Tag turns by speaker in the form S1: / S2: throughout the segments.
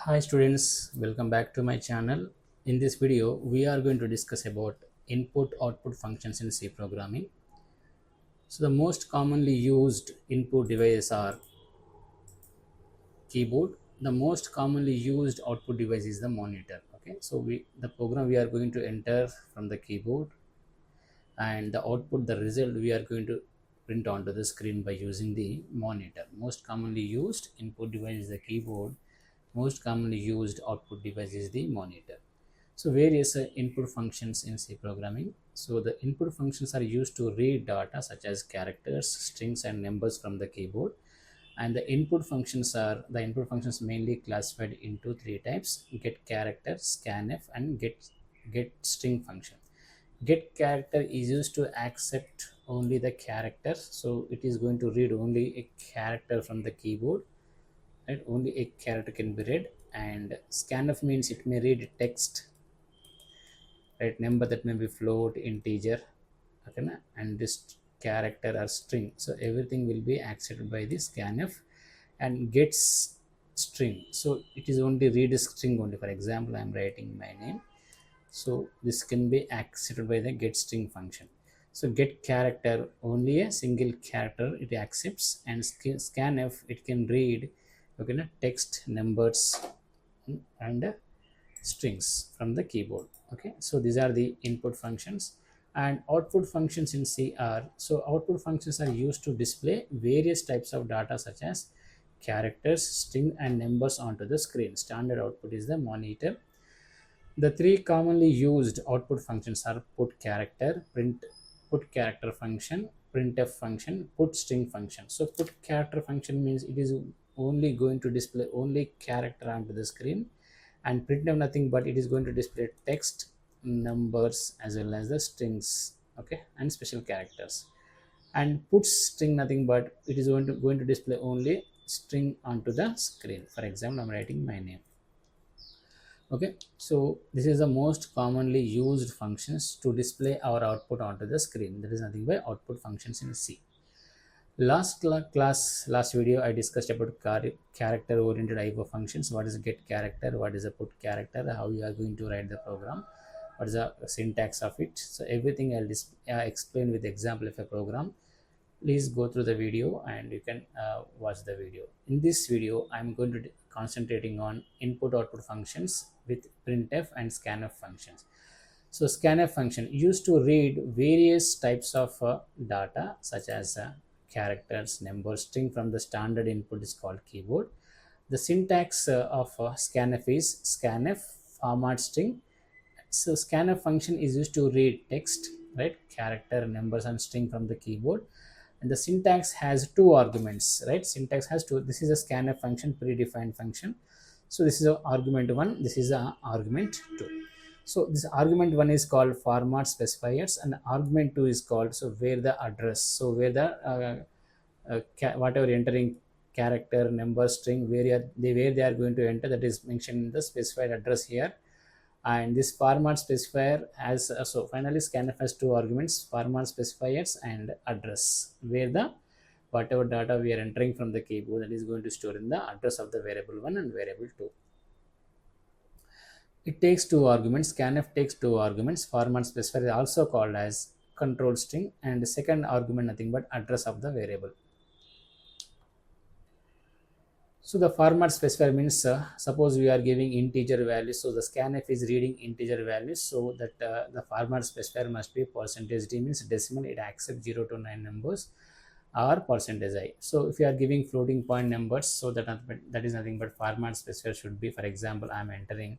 S1: Hi students, welcome back to my channel. In this video, we are going to discuss about input-output functions in C programming. So the most commonly used input devices are keyboard. The most commonly used output device is the monitor. Okay, so the program we are going to enter from the keyboard, and the output, the result we are going to print onto the screen by using the monitor. Most commonly used input device is the keyboard. Most commonly used output device is the monitor. So various input functions in C programming. So the input functions are used to read data such as characters, strings and numbers from the keyboard. And the input functions mainly classified into three types: get character, scanf and get string function. Get character is used to accept only the character, so it is going to read only a character from the keyboard, right? Only a character can be read. And scanf means it may read text, right? Number that may be float, integer, okay, and this character or string, so everything will be accepted by the scanf. And gets string, so it is only read a string only. For example, I am writing my name, so this can be accepted by the get string function. So get character, only a single character it accepts. And scanf, it can read, okay, text, numbers and strings from the keyboard. Okay, so these are the input functions. And output functions in C are, so output functions are used to display various types of data such as characters, string and numbers onto the screen. Standard output is the monitor. The three commonly used output functions are put character function, printf function, put string function. So put character function means it is only going to display only character onto the screen. And printf nothing but it is going to display text, numbers as well as the strings, okay, and special characters. And put string nothing but it is going to display only string onto the screen. For example, I'm writing my name. Okay, so this is the most commonly used functions to display our output onto the screen. That is nothing but output functions in C. Last video I discussed about character oriented IO functions. What is get character, what is a put character, how you are going to write the program, what is the syntax of it. So everything I'll explain with example of a program. Please go through the video and you can watch the video. In this video, I'm going to concentrating on input output functions with printf and scanf functions. So scanf function used to read various types of data such as characters, numbers, string from the standard input is called keyboard. The syntax of scanf is scanf format string. So scanf function is used to read text, right, character, numbers and string from the keyboard. And the syntax has two arguments, right? Syntax has two. This is a scanf function, predefined function. So this is a argument 1, this is a argument 2. So this argument 1 is called format specifiers and argument 2 is called, so where the address, so where the whatever entering character, number, string, where they are going to enter, that is mentioned in the specified address here. And this format specifier has, so finally scanf has two arguments, format specifiers and address, where the whatever data we are entering from the keyboard, that is going to store in the address of the variable 1 and variable 2. It takes two arguments. Scanf takes two arguments. Format specifier is also called as control string, and the second argument nothing but address of the variable. So the format specifier means suppose we are giving integer values, so the scanf is reading integer values, so that the format specifier must be percentage %d means decimal, it accepts 0 to 9 numbers, or percentage %i. So if you are giving floating point numbers, so that is nothing but format specifier should be, for example, I'm entering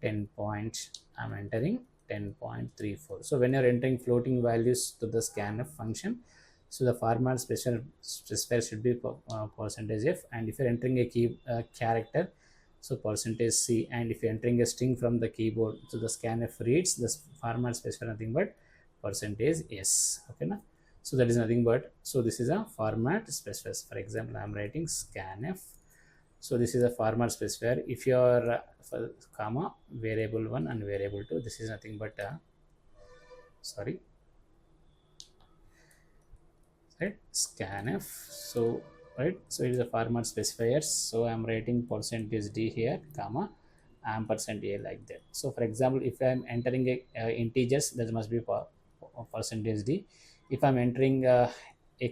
S1: 10.34. So when you're entering floating values to the scanf function, so the format specifier should be percentage %f, and if you're entering a character, so percentage %c, and if you're entering a string from the keyboard, so the scanf reads the format specifier nothing but percentage %s. Okay, now so that is nothing but, so this is a format specifier. For example, I'm writing scanf. So this is a format specifier. If you are comma variable 1 and variable 2, this is nothing but right, scanf. So right? So it is a format specifiers. So I'm writing percentage d here, comma ampersand a, like that. So for example, if I'm entering a integers, that must be for percentage d. If I'm entering a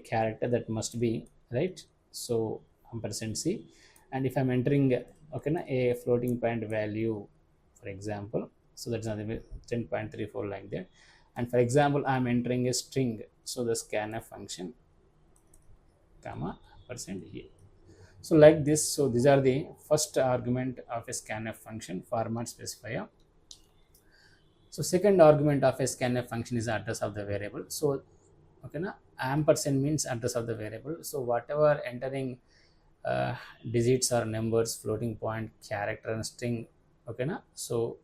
S1: character, that must be, right, so ampersand c. And if I'm entering okay na, a floating point value, for example, so that's nothing but 10.34, like that. And for example, I'm entering a string, so the scanf function, comma percent a. So like this, so these are the first argument of a scanf function, format specifier. So second argument of a scanf function is the address of the variable. So okay na, ampersand means address of the variable. So whatever entering uh, digits or numbers, floating point, character and string, okay na, so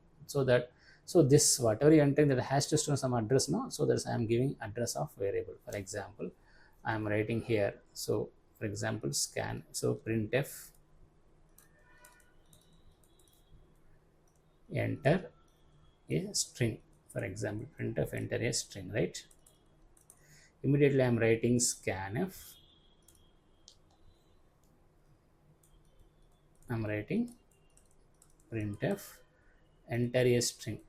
S1: that, so this whatever you entering, that has to store some address, no. So that's I am giving address of variable. For example, I am writing here, so for example scan, so printf enter a string, for example printf enter a string, right? Immediately I'm writing scanf, I'm writing printf enter a string,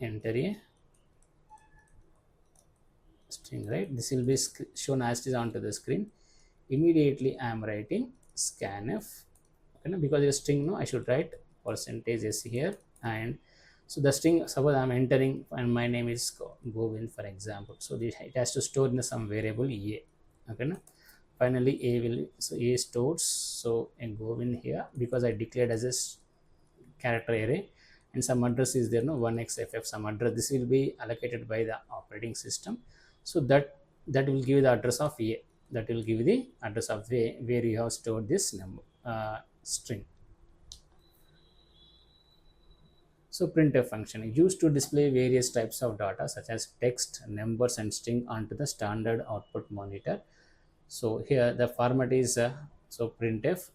S1: enter a string, right? This will be shown as it is onto the screen. Immediately I am writing scanf, okay, because it's a string, no, I should write percentage s here. And so the string, suppose I'm entering and my name is Govind, for example, so it has to store in some variable a, okay no? Finally a will, so a stores, so in Govind here, because I declared as a character array, and some address is there, no, 1xff, some address, this will be allocated by the operating system. So that will give the address of a, that will give the address of where you have stored this number string. So printf function used to display various types of data such as text, numbers and string onto the standard output monitor. So here the format is so printf,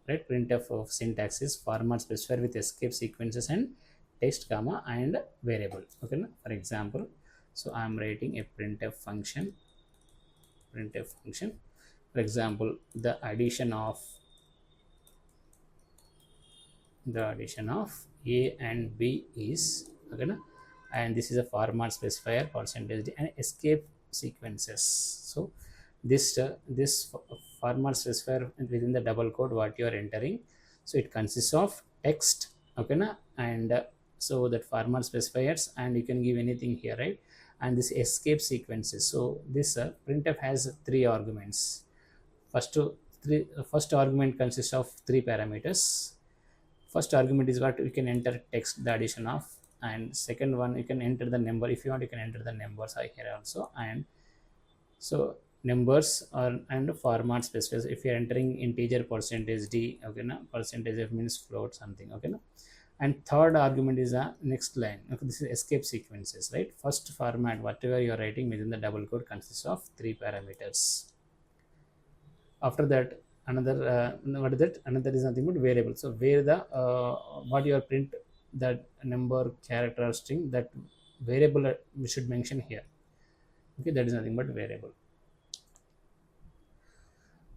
S1: right? Printf of syntax is format specifier with escape sequences and text, comma and variable, okay no? For example, so I am writing a printf function, for example the addition of a and b is, okay no? And this is a format specifier percentage d and escape sequences. So this format specifier within the double quote what you are entering, so it consists of text, okay na, and so that format specifiers, and you can give anything here, right? And this escape sequences. So this printf has three arguments. First argument consists of three parameters. First argument is what we can enter text, the addition of, and second one you can enter the number, if you want you can enter the numbers here also. And so numbers are and format specifiers, if you are entering integer percentage d, okay na, percentage f means float something, okay na. And third argument is a next line, okay, this is escape sequences, right? First format whatever you are writing within the double quote consists of three parameters. After that another what is that, another is nothing but variable. So where the what you are print, that number, character or string, that variable we should mention here, okay, that is nothing but variable.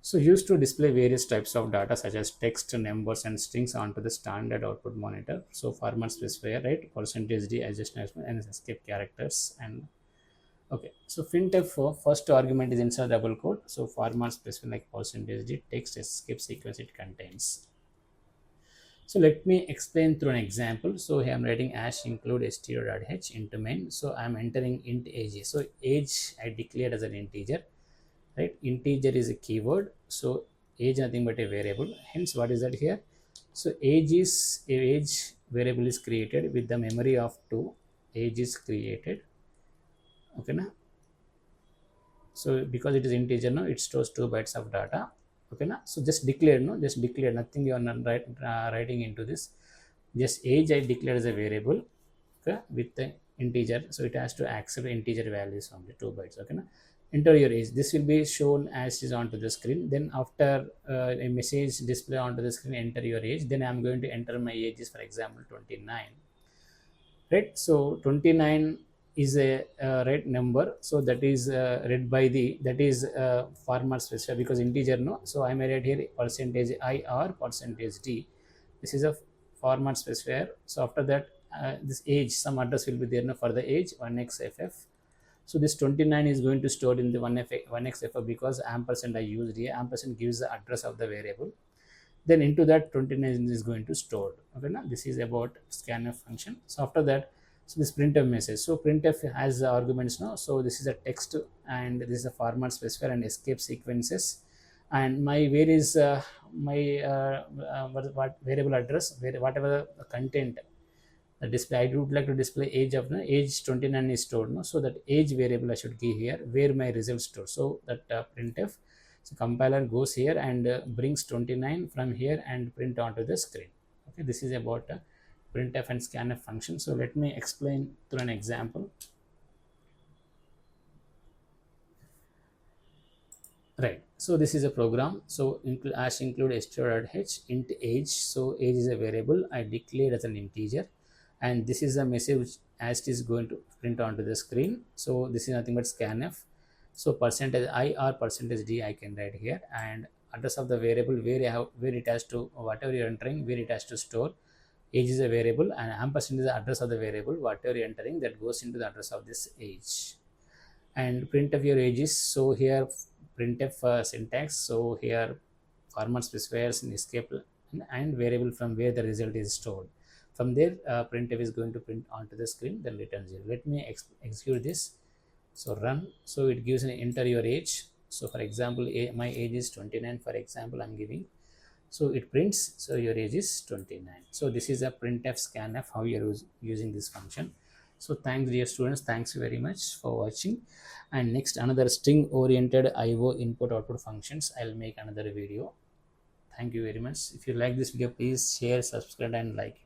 S1: So used to display various types of data such as text, numbers and strings onto the standard output monitor. So format specifier, right, percentage d, adjustment and escape characters. And okay, so printf for first argument is inside double quote, so format specifier like percentage d, text, escape sequence it contains. So let me explain through an example. So here I'm writing hash include str.h into main. So I'm entering int age. So age I declared as an integer, right? Integer is a keyword, so age nothing but a variable, hence what is that here? So age variable is created with the memory of 2, age is created, okay na. So because it is integer, no, it stores 2 bytes of data, okay na. So just declare, no, just declare, nothing you are not writing into this, just age I declared as a variable, okay, with the integer, so it has to accept integer values only 2 bytes, okay na. Enter your age, this will be shown as is onto the screen. Then after a message display onto the screen, enter your age, then I'm going to enter my age is for example 29, right? So 29 is a read number, so that is read by the, that is format specifier, because integer no, so I may write here percentage I or percentage d. This is a format specifier. So after that, this age, some address will be there now for the age 1xff. So this 29 is going to store in the 1xff, because ampersand I used here. Ampersand gives the address of the variable, then into that 29 is going to store. Okay, now this is about scanf function. So after that, so this printf message, so printf has the arguments now. So this is a text, and this is a format specifier and escape sequences, and my where is my what variable address, where whatever the content the display, I would like to display age of the age 29 is stored no, so that age variable I should give here where my result stored. So that printf, so compiler goes here and brings 29 from here and print onto the screen. Okay, this is about printf and scanf function. So let me explain through an example. Right, so this is a program. So as include str.h int age, so age is a variable I declared as an integer, and this is a message which as it is going to print onto the screen. So this is nothing but scanf. So percentage I or percentage d I can write here, and address of the variable where I have, where it has to, whatever you're entering, where it has to store. Age is a variable, and ampersand is the address of the variable, whatever you're entering that goes into the address of this age. And printf your ages, so here printf syntax, so here format specifiers and escape and variable from where the result is stored. From there, printf is going to print onto the screen, then return 0. Let me execute this. So run. So it gives an enter your age. So for example, my age is 29. For example, I'm giving. So it prints. So your age is 29. So this is a printf scanf, how you're using this function. So thanks dear students. Thanks very much for watching. And next, another string oriented IO input output functions, I'll make another video. Thank you very much. If you like this video, please share, subscribe and like.